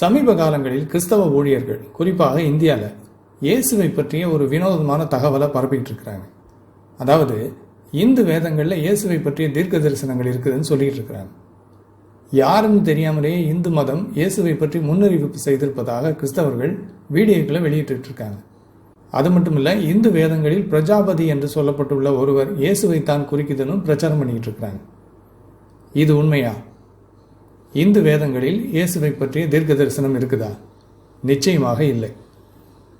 சமீப காலங்களில் கிறிஸ்தவ ஊழியர்கள், குறிப்பாக இந்தியாவில், இயேசுவை பற்றிய ஒரு வினோதமான தகவலை பரப்பிக்கிட்டு இருக்கிறாங்க. அதாவது, இந்து வேதங்களில் இயேசுவை பற்றிய தீர்க்க தரிசனங்கள் இருக்குதுன்னு சொல்லிட்டு இருக்கிறாங்க. யாருன்னு தெரியாமலேயே இந்து மதம் இயேசுவை பற்றி முன்னறிவிப்பு செய்திருப்பதாக கிறிஸ்தவர்கள் வீடியோக்களை வெளியிட்டு இருக்காங்க. அது மட்டும் இல்லை, இந்து வேதங்களில் பிரஜாபதி என்று சொல்லப்பட்டுள்ள ஒருவர் இயேசுவை தான் குறிக்குதுன்னு பிரச்சாரம் பண்ணிக்கிட்டு இருக்கிறாங்க. இது உண்மையா? இந்து வேதங்களில் இயேசுவை பற்றிய தீர்க்க தரிசனம் இருக்குதா? நிச்சயமாக இல்லை.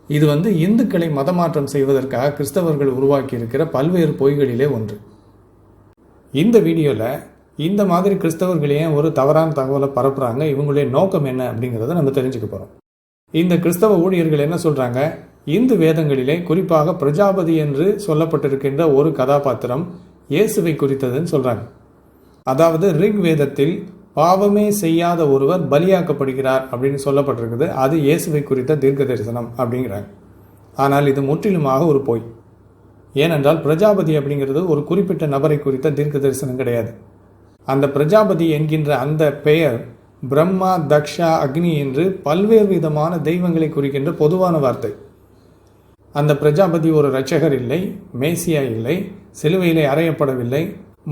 இது இந்துக்களை மதமாற்றம் செய்வதற்காக கிறிஸ்தவர்கள் உருவாக்கி இருக்கிற பல்வேறு பொய்களிலே ஒன்று. இந்த வீடியோவில் இந்த மாதிரி கிறிஸ்தவர்களே ஒரு தவறான தகவலை பரப்புறாங்க, இவங்களுடைய நோக்கம் என்ன அப்படிங்கிறத நம்ம தெரிஞ்சுக்க போகிறோம். இந்த கிறிஸ்தவ ஊழியர்கள் என்ன சொல்கிறாங்க? இந்து வேதங்களிலே குறிப்பாக பிரஜாபதி என்று சொல்லப்பட்டிருக்கின்ற ஒரு கதாபாத்திரம் இயேசுவை குறித்ததுன்னு சொல்கிறாங்க. அதாவது ரிக் வேதத்தில் பாவமே செய்யாத ஒருவர் பலியாக்கப்படுகிறார் அப்படின்னு சொல்லப்பட்டிருக்குது. அது இயேசுவை குறித்த தீர்க்க தரிசனம் அப்படிங்கிறாங்க. ஆனால் இது முற்றிலுமாக ஒரு பொய். ஏனென்றால் பிரஜாபதி அப்படிங்கிறது ஒரு குறிப்பிட்ட நபரை குறித்த தீர்க்க தரிசனம் கிடையாது. அந்த பிரஜாபதி என்கின்ற அந்த பெயர் பிரம்மா, தக்ஷா, அக்னி என்று பல்வேறு விதமான தெய்வங்களை குறிக்கின்ற பொதுவான வார்த்தை. அந்த பிரஜாபதி ஒரு இரட்சகர் இல்லை, மேசியா இல்லை, சிலுவையிலே அறையப்படவில்லை,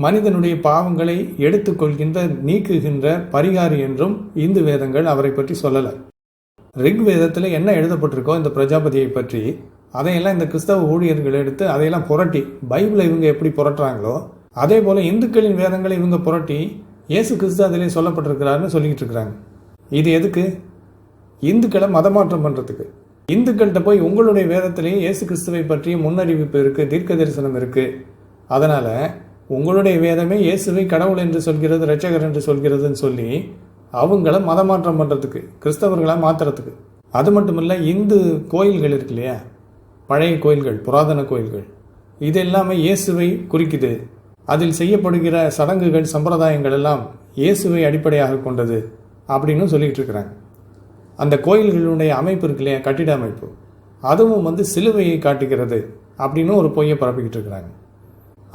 மனிதனுடைய பாவங்களை எடுத்துக்கொள்கின்ற நீக்குகின்ற பரிகாரி என்றும் இந்து வேதங்கள் அவரை பற்றி சொல்லலை. ரிக் வேதத்தில் என்ன எழுதப்பட்டிருக்கோ இந்த பிரஜாபதியை பற்றி, அதையெல்லாம் இந்த கிறிஸ்தவ ஊழியர்கள் எடுத்து அதையெல்லாம் புரட்டி, பைபிளை இவங்க எப்படி புரட்டுறாங்களோ அதே போல இந்துக்களின் வேதங்களை இவங்க புரட்டி இயேசு கிறிஸ்து அதிலே சொல்லப்பட்டிருக்கிறாருன்னு சொல்லிக்கிட்டு இருக்கிறாங்க. இது எதுக்கு? இந்துக்களை மதமாற்றம் பண்ணுறதுக்கு. இந்துக்கள்கிட்ட போய் உங்களுடைய வேதத்திலேயே இயேசு கிறிஸ்துவை பற்றிய முன்னறிவிப்பு இருக்குது, தீர்க்க தரிசனம் இருக்குது, அதனால் உங்களுடைய வேதமே இயேசுவை கடவுள் என்று சொல்கிறது, இரட்சகர் என்று சொல்கிறதுன்னு சொல்லி அவங்கள மதமாற்றம் பண்ணுறதுக்கு, கிறிஸ்தவர்களாக மாற்றுறதுக்கு. அது மட்டும் இல்லை, இந்து கோயில்கள் இருக்கு இல்லையா, பழைய கோயில்கள், புராதன கோயில்கள், இது எல்லாமே இயேசுவை குறிக்குது. அதில் செய்யப்படுகிற சடங்குகள், சம்பிரதாயங்கள் எல்லாம் இயேசுவை அடிப்படையாக கொண்டது அப்படின்னு சொல்லிகிட்டு இருக்கிறாங்க. அந்த கோயில்களுடைய அமைப்பு இருக்கு இல்லையா, கட்டிட அமைப்பு, அதுவும் சிலுவையை காட்டுகிறது அப்படின்னு ஒரு பொய்யை பரப்பிக்கிட்டு இருக்கிறாங்க.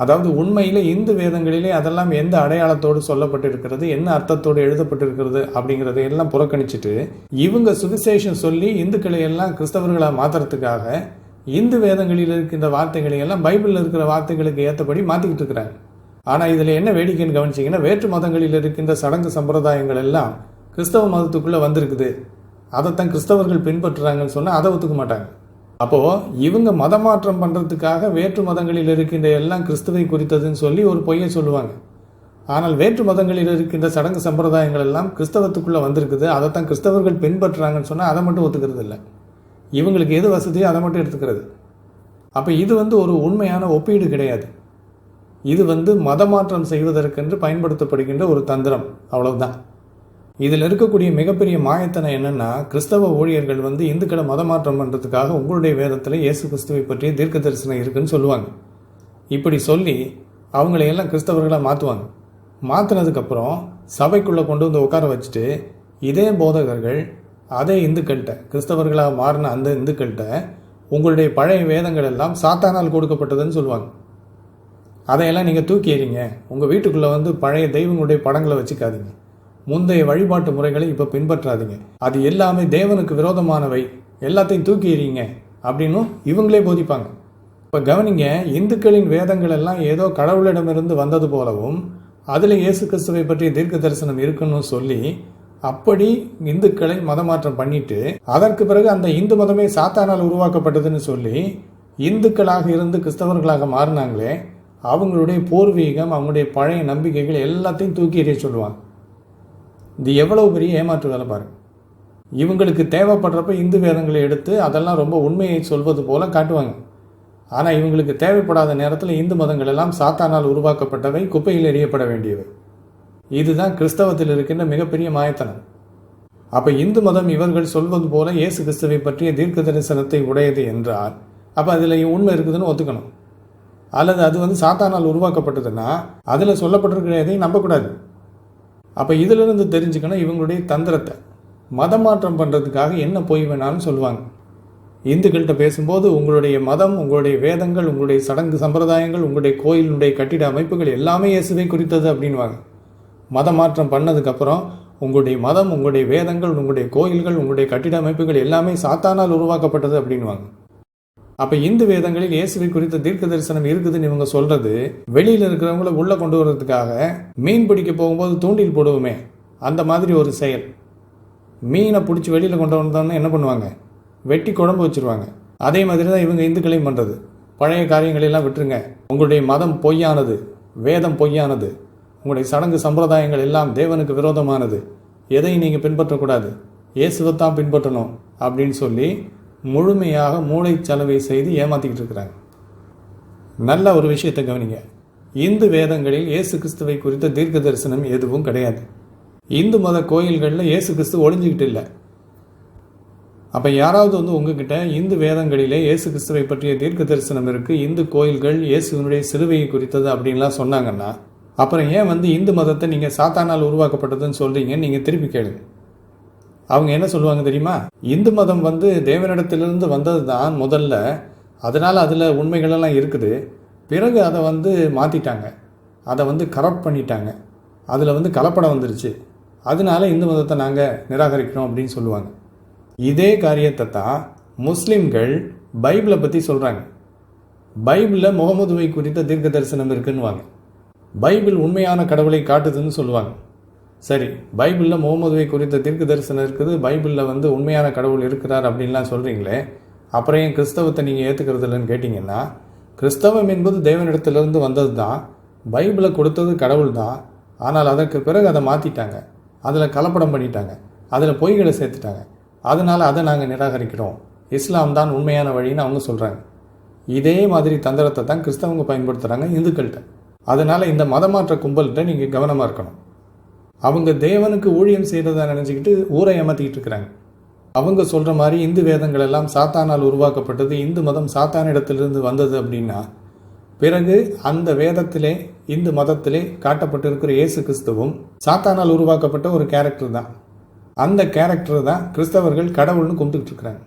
அதாவது உண்மையில் இந்து வேதங்களிலே அதெல்லாம் எந்த அடையாளத்தோடு சொல்லப்பட்டிருக்கிறது, என்ன அர்த்தத்தோடு எழுதப்பட்டிருக்கிறது அப்படிங்கிறத எல்லாம் புறக்கணிச்சுட்டு இவங்க சுவிசேஷம் சொல்லி இந்துக்களை எல்லாம் கிறிஸ்தவர்களாக மாற்றுறதுக்காக இந்து வேதங்களில் இருக்கின்ற வார்த்தைகளை எல்லாம் பைபிளில் இருக்கிற வார்த்தைகளுக்கு ஏற்றபடி மாற்றிக்கிட்டு இருக்கிறாங்க. ஆனால் இதில் என்ன வேடிக்கைன்னு கவனிச்சிங்கன்னா, வேற்று மதங்களில் இருக்கின்ற சடங்கு சம்பிரதாயங்கள் எல்லாம் கிறிஸ்தவ மதத்துக்குள்ளே வந்திருக்குது, அதைத்தான் கிறிஸ்தவர்கள் பின்பற்றுறாங்கன்னு சொன்னால் அதை ஒத்துக்க மாட்டாங்க. அப்போது இவங்க மதமாற்றம் பண்ணுறதுக்காக வேற்று மதங்களில் இருக்கின்ற எல்லாம் கிறிஸ்துவை குறித்ததுன்னு சொல்லி ஒரு பொய்யை சொல்லுவாங்க. ஆனால் வேற்று மதங்களில் இருக்கின்ற சடங்கு சம்பிரதாயங்கள் எல்லாம் கிறிஸ்தவத்துக்குள்ளே வந்திருக்குது, அதைத்தான் கிறிஸ்தவர்கள் பின்பற்றுறாங்கன்னு சொன்னால் அதை மட்டும் ஒத்துக்கிறது இல்லை. இவங்களுக்கு எது வசதியோ அதை மட்டும் எடுத்துக்கிறது. அப்போ இது ஒரு உண்மையான ஒப்பீடு கிடையாது. இது மதமாற்றம் செய்வதற்கென்று பயன்படுத்தப்படுகின்ற ஒரு தந்திரம், அவ்வளவுதான். இதில் இருக்கக்கூடிய மிகப்பெரிய மாயத்தனம் என்னென்னா, கிறிஸ்தவ ஊழியர்கள் இந்துக்களை மதமாற்றம் பண்ணுறதுக்காக உங்களுடைய வேதத்தில் இயேசு கிறிஸ்துவை பற்றிய தீர்க்க தரிசனம் இருக்குன்னு சொல்லுவாங்க. இப்படி சொல்லி அவங்களையெல்லாம் கிறிஸ்தவர்களாக மாற்றுவாங்க. மாற்றினதுக்கப்புறம் சபைக்குள்ளே கொண்டு உட்கார வச்சுட்டு இதே போதகர்கள் அதே இந்துக்கள்கிட்ட, கிறிஸ்தவர்களாக மாறின அந்த இந்துக்கள்கிட்ட உங்களுடைய பழைய வேதங்கள் எல்லாம் சாத்தானால் கொடுக்கப்பட்டதுன்னு சொல்லுவாங்க. அதையெல்லாம் நீங்கள் தூக்கி எறிங்க, உங்கள் வீட்டுக்குள்ளே பழைய தெய்வங்களுடைய படங்களை வச்சுக்காதீங்க, முந்தைய வழிபாட்டு முறைகளை இப்போ பின்பற்றாதீங்க, அது எல்லாமே தேவனுக்கு விரோதமானவை, எல்லாத்தையும் தூக்கி எறிங்க அப்படின்னு இவங்களே போதிப்பாங்க. இப்போ கவனிங்க, இந்துக்களின் வேதங்கள் எல்லாம் ஏதோ கடவுளிடமிருந்து வந்தது போலவும் அதில் இயேசு கிறிஸ்துவை பற்றிய தீர்க்க தரிசனம் இருக்குன்னு சொல்லி அப்படி இந்துக்களை மதமாற்றம் பண்ணிட்டு, அதற்கு பிறகு அந்த இந்து மதமே சாத்தானால் உருவாக்கப்பட்டதுன்னு சொல்லி இந்துக்களாக இருந்து கிறிஸ்தவர்களாக மாறினாங்களே, அவங்களுடைய பூர்வீகம், அவங்களுடைய பழைய நம்பிக்கைகள் எல்லாத்தையும் தூக்கி எறிய சொல்லுவாங்க. இது எவ்வளவு பெரிய ஏமாற்று வேலை பாருங்க. இவங்களுக்கு தேவைப்படுறப்ப இந்து வேதங்களை எடுத்து அதெல்லாம் ரொம்ப உண்மையை சொல்வது போல காட்டுவாங்க. ஆனால் இவங்களுக்கு தேவைப்படாத நேரத்தில் இந்து மதங்கள் எல்லாம் சாத்தானால் உருவாக்கப்பட்டவை, குப்பையில் எறியப்பட வேண்டியவை. இதுதான் கிறிஸ்தவத்தில் இருக்கின்ற மிகப்பெரிய மாயத்தனம். அப்போ இந்து மதம் இவர்கள் சொல்வது போல இயேசு கிறிஸ்துவை பற்றிய தீர்க்க தரிசனத்தை உடையது என்றால் அப்போ அதில் உண்மை இருக்குதுன்னு ஒத்துக்கணும். அல்லது அது சாத்தானால் உருவாக்கப்பட்டதுன்னா அதில் சொல்லப்பட்டிருக்கிற எதையும் நம்பக்கூடாது. அப்போ இதிலிருந்து தெரிஞ்சுக்கணும் இவங்களுடைய தந்திரத்தை. மதமாற்றம் பண்ணுறதுக்காக என்ன பொய் வேணாலும் சொல்லுவாங்க. இந்துக்கள்கிட்ட பேசும்போது உங்களுடைய மதம், உங்களுடைய வேதங்கள், உங்களுடைய சடங்கு சம்பிரதாயங்கள், உங்களுடைய கோயிலுடைய கட்டிட அமைப்புகள் எல்லாமே இயேசுவை குறித்தது அப்படின்வாங்க. மதமாற்றம் பண்ணதுக்கப்புறம் உங்களுடைய மதம், உங்களுடைய வேதங்கள், உங்களுடைய கோயில்கள், உங்களுடைய கட்டிட அமைப்புகள் எல்லாமே சாத்தானால் உருவாக்கப்பட்டது அப்படின்வாங்க. அப்ப இந்து வேதங்களில் இயேசுவை குறித்த தீர்க்க தரிசனம் இருக்குதுன்னு இவங்க சொல்றது, வெளியில இருக்கிறவங்கள உள்ள கொண்டு வர்றதுக்காக மீன் பிடிக்க போகும்போது தூண்டில் போடுவோமே அந்த மாதிரி ஒரு செயல். மீனை பிடிச்சி வெளியில கொண்டு வந்தோன்னு என்ன பண்ணுவாங்க, வெட்டி குழம்பு வச்சிருவாங்க. அதே மாதிரி தான் இவங்க இந்துக்களையும் பண்றது. பழைய காரியங்களெல்லாம் விட்டுருங்க, உங்களுடைய மதம் பொய்யானது, வேதம் பொய்யானது, உங்களுடைய சடங்கு சம்பிரதாயங்கள் எல்லாம் தேவனுக்கு விரோதமானது, எதையும் நீங்கள் பின்பற்றக்கூடாது, இயேசுவைத்தான் பின்பற்றணும் அப்படின்னு சொல்லி முழுமையாக மூளைச்சலவை செய்து ஏமாத்திக்கிட்டு இருக்கிறாங்க. நல்ல ஒரு விஷயத்தை கவனிங்க, இந்து வேதங்களில் இயேசு கிறிஸ்துவை குறித்த தீர்க்க தரிசனம் எதுவும் கிடையாது. இந்து மத கோயில்களில் இயேசு கிறிஸ்து ஒளிஞ்சிக்கிட்டு இல்லை. அப்போ யாராவது உங்ககிட்ட இந்து வேதங்களிலே இயேசு கிறிஸ்துவை பற்றிய தீர்க்க தரிசனம் இருக்குது, இந்து கோயில்கள் இயேசுவினுடைய சிலுவையை குறித்தது அப்படின்லாம் சொன்னாங்கன்னா, அப்புறம் ஏன் இந்து மதத்தை நீங்கள் சாத்தானால் உருவாக்கப்பட்டதுன்னு சொல்கிறீங்கன்னு நீங்கள் திருப்பி கேளுங்க. அவங்க என்ன சொல்லுவாங்க தெரியுமா, இந்து மதம் தேவனிடத்திலிருந்து வந்தது தான் முதல்ல, அதனால் அதில் உண்மைகளெல்லாம் இருக்குது, பிறகு அதை மாற்றிட்டாங்க, அதை கரப்ட் பண்ணிட்டாங்க, அதில் கலப்படம் வந்துருச்சு, அதனால இந்து மதத்தை நாங்கள் நிராகரிக்கிறோம் அப்படின்னு சொல்லுவாங்க. இதே காரியத்தை தான் முஸ்லிம்கள் பைபிளை பற்றி சொல்கிறாங்க. பைபிளில் முகமதுவை குறித்த தீர்க்க தரிசனம் இருக்குன்னுவாங்க. பைபிள் உண்மையான கடவுளை காட்டுதுன்னு சொல்லுவாங்க. சரி, பைபிளில் முகமதுவை குறித்த தீர்க்க தரிசனம் இருக்குது, பைபிளில் உண்மையான கடவுள் இருக்கிறார் அப்படின்லாம் சொல்கிறீங்களே, அப்புறம் ஏன் கிறிஸ்தவத்தை நீங்கள் ஏற்றுக்கிறது இல்லைன்னு கேட்டிங்கன்னா, கிறிஸ்தவம் என்பது தேவனிடத்திலிருந்து வந்தது தான், பைபிளை கொடுத்தது கடவுள் தான், ஆனால் அதற்கு பிறகு அதை மாற்றிட்டாங்க, அதில் கலப்படம் பண்ணிட்டாங்க, அதில் பொய்களை சேர்த்துட்டாங்க, அதனால் அதை நாங்கள் நிராகரிக்கிறோம், இஸ்லாம் தான் உண்மையான வழின்னு அவங்க சொல்கிறாங்க. இதே மாதிரி தந்திரத்தை தான் கிறிஸ்தவங்க பயன்படுத்துகிறாங்க இந்துக்கள்கிட்ட. அதனால் இந்த மதமாற்ற கும்பல்கிட்ட நீங்கள் கவனமாக இருக்கணும். அவங்க தேவனுக்கு ஊழியம் செய்கிறதா நினச்சிக்கிட்டு ஊரை ஏமாற்றிக்கிட்டு இருக்கிறாங்க. அவங்க சொல்கிற மாதிரி இந்து வேதங்கள் எல்லாம் சாத்தானால் உருவாக்கப்பட்டது, இந்து மதம் சாத்தானிடத்திலிருந்து வந்தது அப்படின்னா, பிறகு அந்த வேதத்திலே இந்து மதத்திலே காட்டப்பட்டிருக்கிற இயேசு கிறிஸ்துவும் சாத்தானால் உருவாக்கப்பட்ட ஒரு கேரக்டர் தான். அந்த கேரக்டர் தான் கிறிஸ்தவர்கள் கடவுள்னு கும்பிட்டுக்கிட்டு இருக்கிறாங்க.